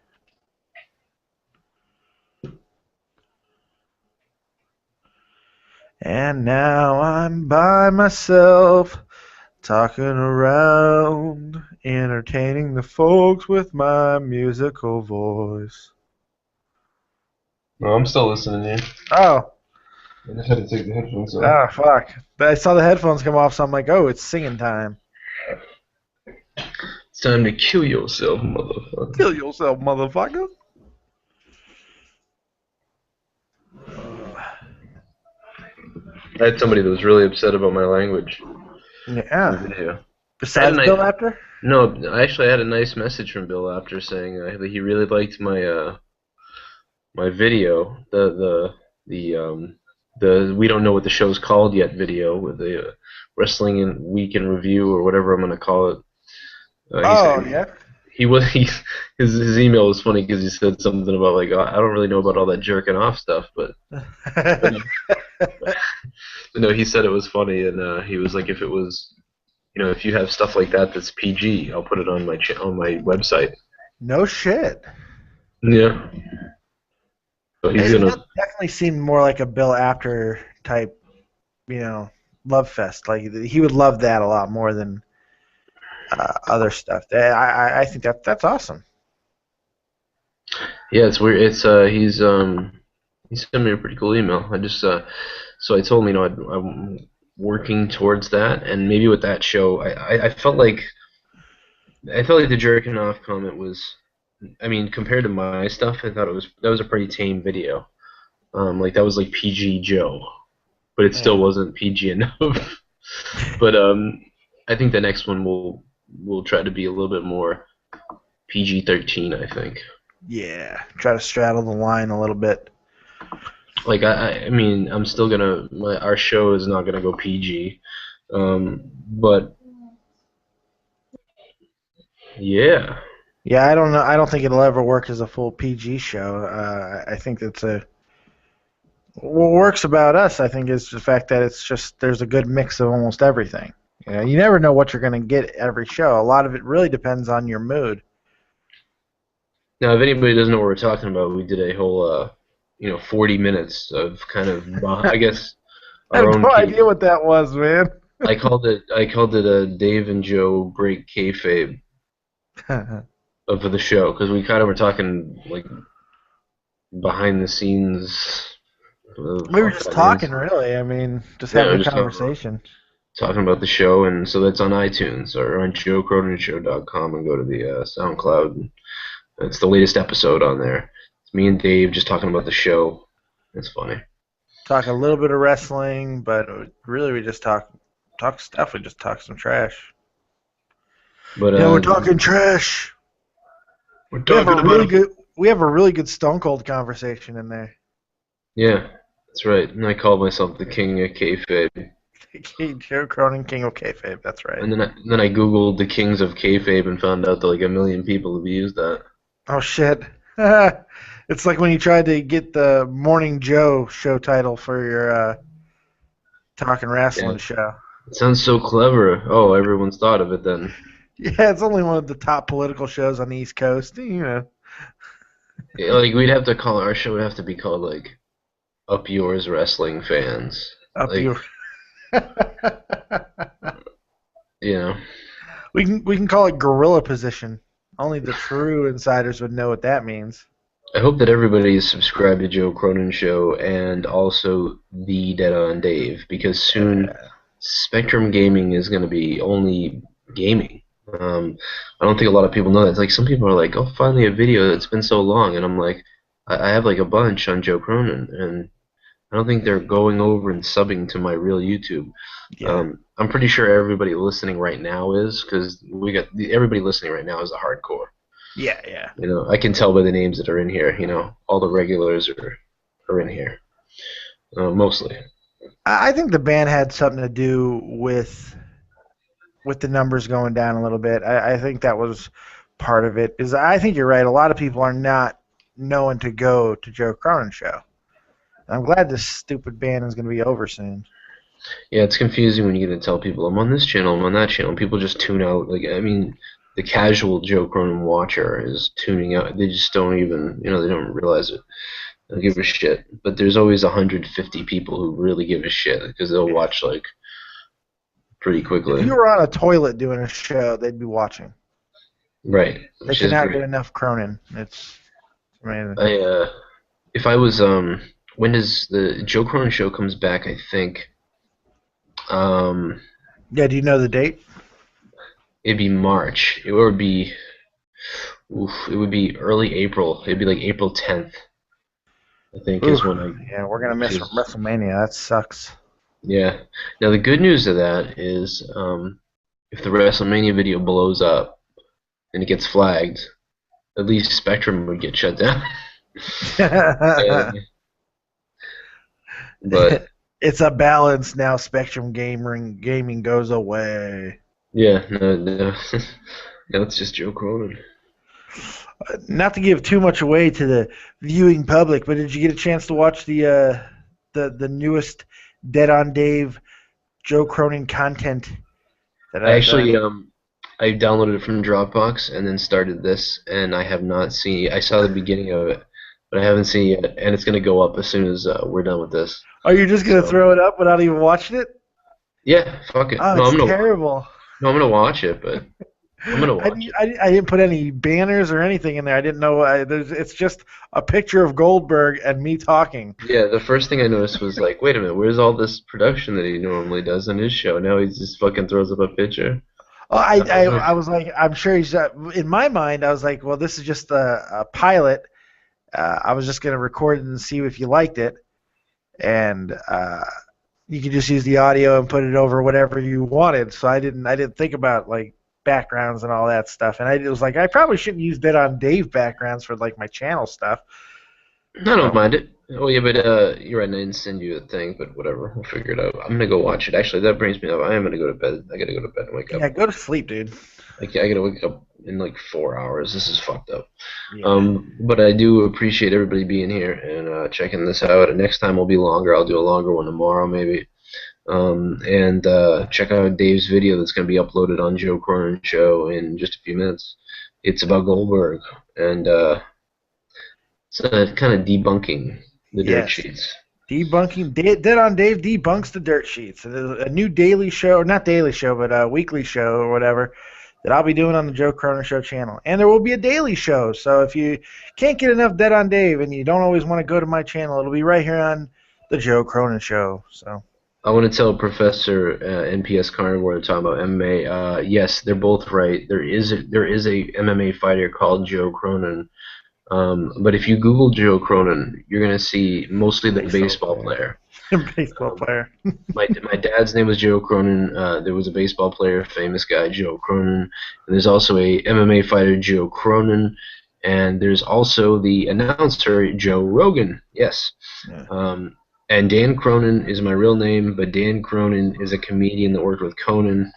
And now I'm by myself, talking around, entertaining the folks with my musical voice. No, I'm still listening to you. Oh. I just had to take the headphones off. Oh, fuck. I saw the headphones come off, so I'm like, oh, it's singing time. It's time to kill yourself, motherfucker. Kill yourself, motherfucker. I had somebody that was really upset about my language. Yeah. Besides Bill Apter? No, actually, I had a nice message from Bill Apter saying that he really liked my my video, the we don't know what the show's called yet video with the wrestling week in review or whatever I'm gonna call it. Yeah. His email was funny because he said something about like, oh, I don't really know about all that jerking off stuff, but no, he said it was funny, and he was like, if it was, if you have stuff like that that's PG, I'll put it on my website. No shit. Yeah. So he's definitely seemed more like a Bill Apter type, love fest. Like he would love that a lot more than other stuff. I think that's awesome. Yeah, it's weird. It's he sent me a pretty cool email. I just so I told him, I'm working towards that, and maybe with that show, I felt like the jerking off comment was, I mean, compared to my stuff, I thought that was a pretty tame video. Like that was like PG Joe, but it still wasn't PG enough. But I think the next one will try to be a little bit more PG-13, I think. Yeah, try to straddle the line a little bit. Like I mean, I'm still gonna our show is not gonna go PG, but yeah. Yeah, I don't know. I don't think it'll ever work as a full PG show. I think what works about us, I think, is the fact that it's just there's a good mix of almost everything. You never know what you're going to get every show. A lot of it really depends on your mood. Now, if anybody doesn't know what we're talking about, we did a whole 40 minutes of kind of, I guess, our own. I have no idea what that was, man. I called it a Dave and Joe break kayfabe of the show, because we kind of were talking like behind the scenes. We were just talking, really. I mean, just having a conversation. Talking about the show, and so that's on iTunes or on JoeCroninshow.com, and go to the SoundCloud. It's the latest episode on there. It's me and Dave just talking about the show. It's funny. Talk a little bit of wrestling, but really we just talk stuff. We just talk some trash. But we're talking trash. We have a really good Stone Cold conversation in there. Yeah, that's right. And I call myself the King of Kayfabe. Joe Cronin, King of Kayfabe. That's right. And then I googled the Kings of Kayfabe and found out that like 1 million people have used that. Oh shit! It's like when you tried to get the Morning Joe show title for your talking wrestling show. It sounds so clever. Oh, everyone's thought of it then. Yeah, it's only one of the top political shows on the East Coast. Yeah, like we'd have to call our show would have to be called like Up Yours Wrestling Fans. Up like, Yours. We can call it Gorilla Position. Only the true insiders would know what that means. I hope that everybody is subscribed to Joe Cronin Show and also the Dead on Dave, because soon Spectrum Gaming is going to be only gaming. I don't think a lot of people know that. It's like some people are like, oh, finally a video that's been so long, and I'm like, I have like a bunch on Joe Cronin, and I don't think they're going over and subbing to my real YouTube. Yeah. I'm pretty sure everybody listening right now is, because everybody listening right now is a hardcore. Yeah, yeah. You know, I can tell by the names that are in here. You know, all the regulars are in here, mostly. I think the ban had something to do with the numbers going down a little bit. I think that was part of it. Is I think you're right. A lot of people are not knowing to go to Joe Cronin's show. I'm glad this stupid ban is going to be over soon. Yeah, it's confusing when you get to tell people I'm on this channel, I'm on that channel. People just tune out. Like, I mean, the casual Joe Cronin watcher is tuning out. They just don't even, you know, they don't realize it. They don't give a shit. But there's always 150 people who really give a shit because they'll watch like pretty quickly. If you were on a toilet doing a show, they'd be watching. Right. They cannot get enough Cronin. It's amazing. If I was when does the Joe Cronin show comes back? I think. Yeah. Do you know the date? It'd be March. It would be. It would be early April. It'd be like April 10th. I think is when I. Yeah, we're gonna miss WrestleMania. That sucks. Yeah. Now the good news of that is, if the WrestleMania video blows up and it gets flagged, at least Spectrum would get shut down. But it's a balance now. Spectrum gaming goes away. Yeah, no, no it's just Joe Cronin. Not to give too much away to the viewing public, but did you get a chance to watch the newest Dead on Dave Joe Cronin content? That I actually I downloaded it from Dropbox and then started this, and I have not seen. I saw the beginning of it, but I haven't seen it yet, and it's gonna go up as soon as we're done with this. Are you just gonna throw it up without even watching it? Yeah, fuck it. Oh, no, it's terrible. No, I'm gonna watch it, but I'm gonna watch it. I didn't put any banners or anything in there. I didn't know. It's just a picture of Goldberg and me talking. Yeah, the first thing I noticed was like, wait a minute, where's all this production that he normally does on his show? Now he just fucking throws up a picture. Oh, I was like, I'm sure he's. In my mind, I was like, well, this is just a pilot. I was just gonna record it and see if you liked it, and you could just use the audio and put it over whatever you wanted. So I didn't think about like backgrounds and all that stuff. And I was like, I probably shouldn't use Dead on Dave backgrounds for like my channel stuff. I don't mind it. Oh yeah, but you're right. I didn't send you a thing, but whatever. We'll figure it out. I'm gonna go watch it. Actually, that brings me up. I am gonna go to bed. I gotta go to bed and wake up. Yeah, go to sleep, dude. I gotta wake up in like 4 hours. This is fucked up. Yeah. But I do appreciate everybody being here and checking this out. And next time will be longer. I'll do a longer one tomorrow, maybe. And check out Dave's video that's going to be uploaded on Joe Cronin Show in just a few minutes. It's about Goldberg, and it's kind of debunking the dirt sheets. Debunking Dead on Dave debunks the dirt sheets. A new daily show, or not daily show, but a weekly show or whatever that I'll be doing on the Joe Cronin Show channel. And there will be a daily show. So if you can't get enough Dead on Dave and you don't always want to go to my channel, it'll be right here on the Joe Cronin Show. So. I want to tell Professor NPS Carnivore talking about MMA. Yes, they're both right. There is a MMA fighter called Joe Cronin. But if you Google Joe Cronin, you're gonna see mostly the baseball player. Baseball player. my dad's name was Joe Cronin. There was a baseball player, famous guy, Joe Cronin. And there's also a MMA fighter, Joe Cronin. And there's also the announcer, Joe Rogan. Yes. Yeah. And Dan Cronin is my real name, but Dan Cronin is a comedian that worked with Conan.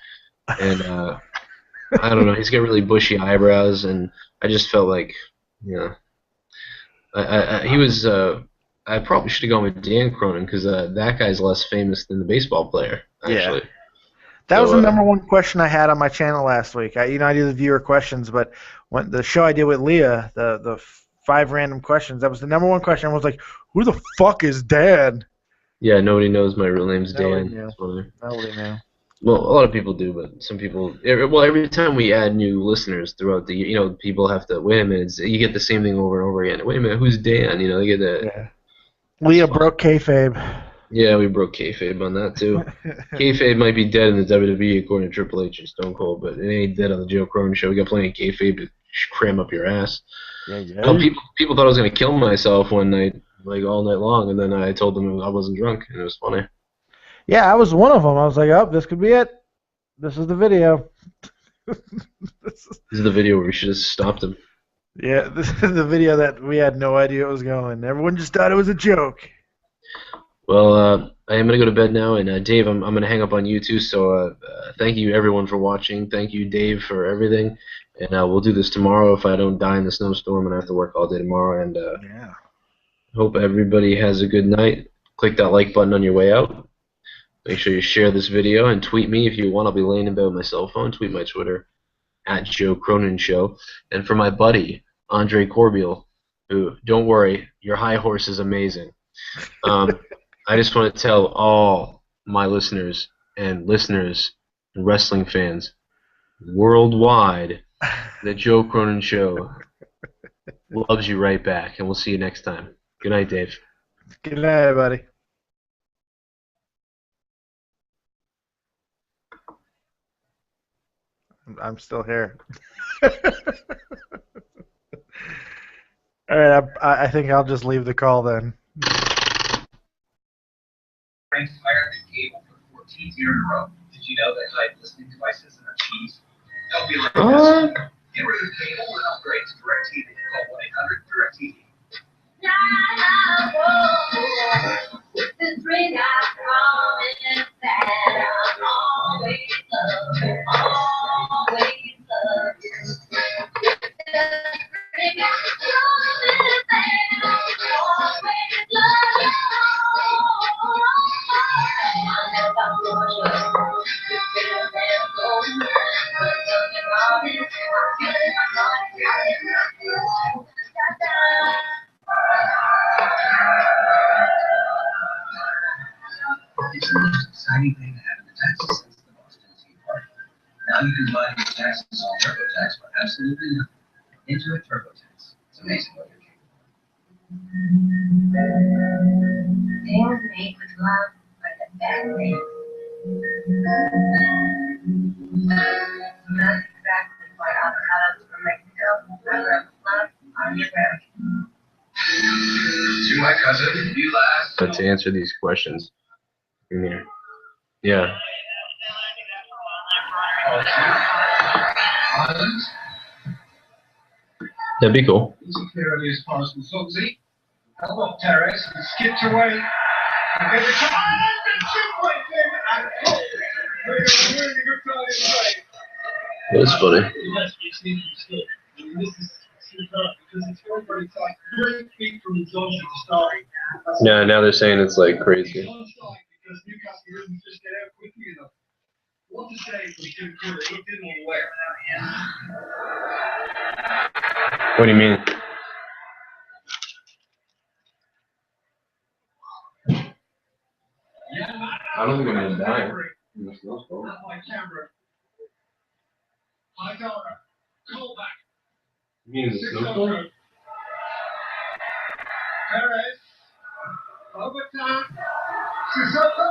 And I don't know, he's got really bushy eyebrows, and I just felt like, you know, he was. I probably should have gone with Dan Cronin because that guy's less famous than the baseball player. Actually, yeah. That was the number one question I had on my channel last week. I do the viewer questions, but when the show I did with Leah, the 5 random questions, that was the number one question. I was like, who the fuck is Dan? Yeah, nobody knows my real name's Dan. Nobody knew. Well, a lot of people do, but some people. Well, every time we add new listeners throughout the, people have to wait a minute. You get the same thing over and over again. Wait a minute, who's Dan? You know, they get that. Yeah. Leah broke kayfabe. Yeah, we broke kayfabe on that too. Kayfabe might be dead in the WWE according to Triple H and Stone Cold, but it ain't dead on the Joe Cronin Show. We got plenty of kayfabe to cram up your ass. Yeah. People thought I was gonna kill myself one night, like all night long, and then I told them I wasn't drunk, and it was funny. Yeah, I was one of them. I was like, oh, this could be it. This is the video. This is the video where we should have stopped him. Yeah, this is the video that we had no idea it was going. Everyone just thought it was a joke. Well, I am gonna go to bed now, and Dave, I'm gonna hang up on you too. So thank you everyone for watching. Thank you, Dave, for everything. And we'll do this tomorrow if I don't die in the snowstorm and I have to work all day tomorrow. And Yeah. hope everybody has a good night. Click that like button on your way out. Make sure you share this video and tweet me if you want. I'll be laying in bed with my cell phone. Tweet my Twitter at Joe Cronin Show. And for my buddy Andre Corbeil, who, don't worry, your high horse is amazing. I just want to tell all my listeners and wrestling fans worldwide that Joe Cronin Show loves you right back, and we'll see you next time. Good night, Dave. Good night, buddy. I'm still here. All right, I think I'll just leave the call then. Frank fired the cable for 14th year in a row. Did you know that hide listening devices in our cheese? Don't be like this. Get rid of the cable and upgrade to DirecTV. Call 1-800-DirecTV. With this ring I promise that I'll always love you, always love you. With this ring I promise that I'll always love you. I'll never forget you, feel that gold. But don't you promise I'll feel it, I'm not you. It's the most exciting thing that happened to Texas since the Boston Tea Party. Now you can buy these taxes on TurboTax for absolutely nothing. Intuit TurboTax. It's amazing what you're capable of. Things made with love are the best things. That's exactly why avocados from Mexico are love on your bread. To my cousin, you last. But to answer these questions, in here. Yeah. Island. That'd be cool. Easy clearly as far as the Sogsy. Held off Terrace and skipped away. And get the shot. And really good try in play. That's funny. Yes, we've seen him still. I mean, this is superb because it's very, very tight. Great feet from the Zombie to start. Yeah, now they're saying it's like crazy. Because Newcastle didn't just get out quickly enough. What to say was too good. He didn't all the way. What do you mean? I don't think I'm gonna die. Not my camera. High dollar. Call back. You mean in the 6 snowstorm? Perez. Overtime. Sissoko.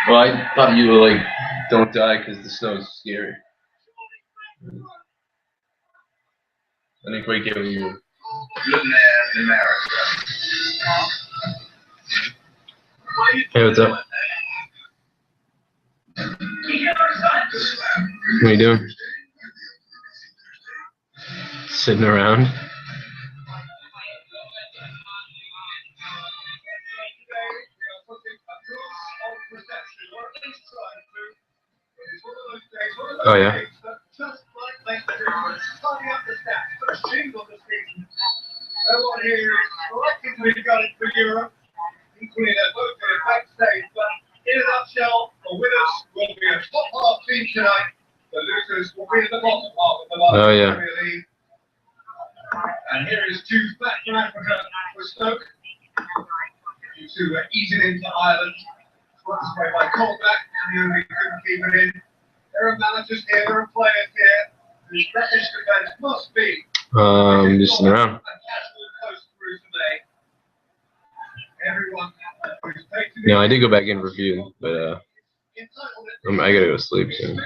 Well, I thought you were like, don't die because the snow is scary. I think we give you. Good man in America. Hey, what's up? What are you doing? Sitting around. Oh yeah. Everyone here is collectively got it for Europe, including a vote for the backstage. But in a nutshell, the winners will be a top half team tonight. The losers will be in the bottom half of the last Premier League. And here is two back from Africa for Stoke. You two are easing into Ireland. Swept away by Colback, and the only couldn't keep it in. There are managers here, there are players here. The British defence must be. Just sitting around. No, I did go back in for a few, but I gotta go to sleep soon.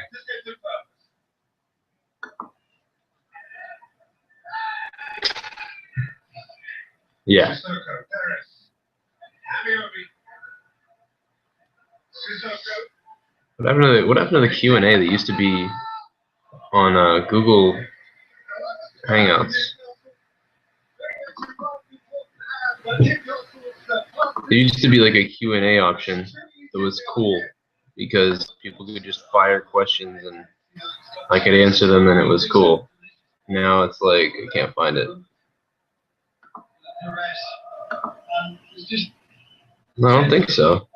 Yeah. What happened to the Q&A that used to be on Google Hangouts. There used to be like a Q&A option that was cool because people could just fire questions and I could answer them and it was cool. Now it's like I can't find it. No, I don't think so.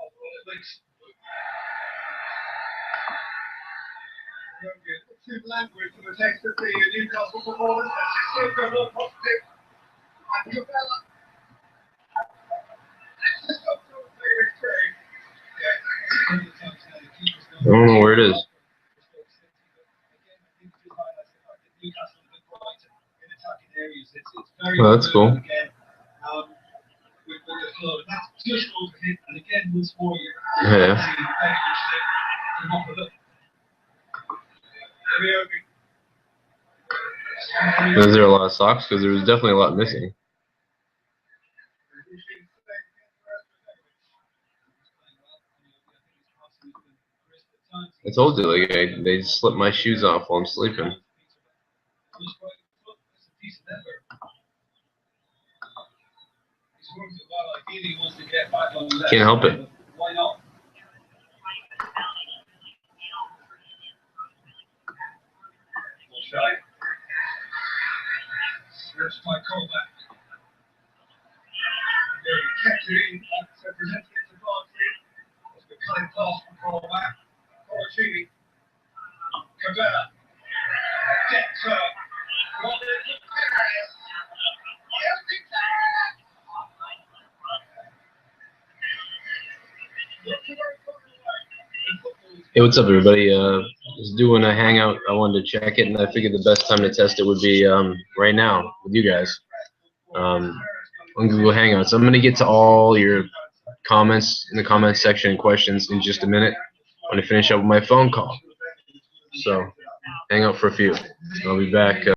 I don't know where it is. Oh, that's cool. Yeah. Was there a lot of socks? Because there was definitely a lot missing. I told you, like, they slipped my shoes off while I'm sleeping. Can't help it. Here's my callback. There he kept it in, representing it to Barkley. As the cutting pass from callback. Corrigini. Cabela. Gets her. Hey, what's up, everybody? Just doing a hangout. I wanted to check it, and I figured the best time to test it would be right now with you guys on Google Hangouts. I'm going to get to all your comments in the comments section and questions in just a minute when I finish up with my phone call. So hang out for a few. I'll be back.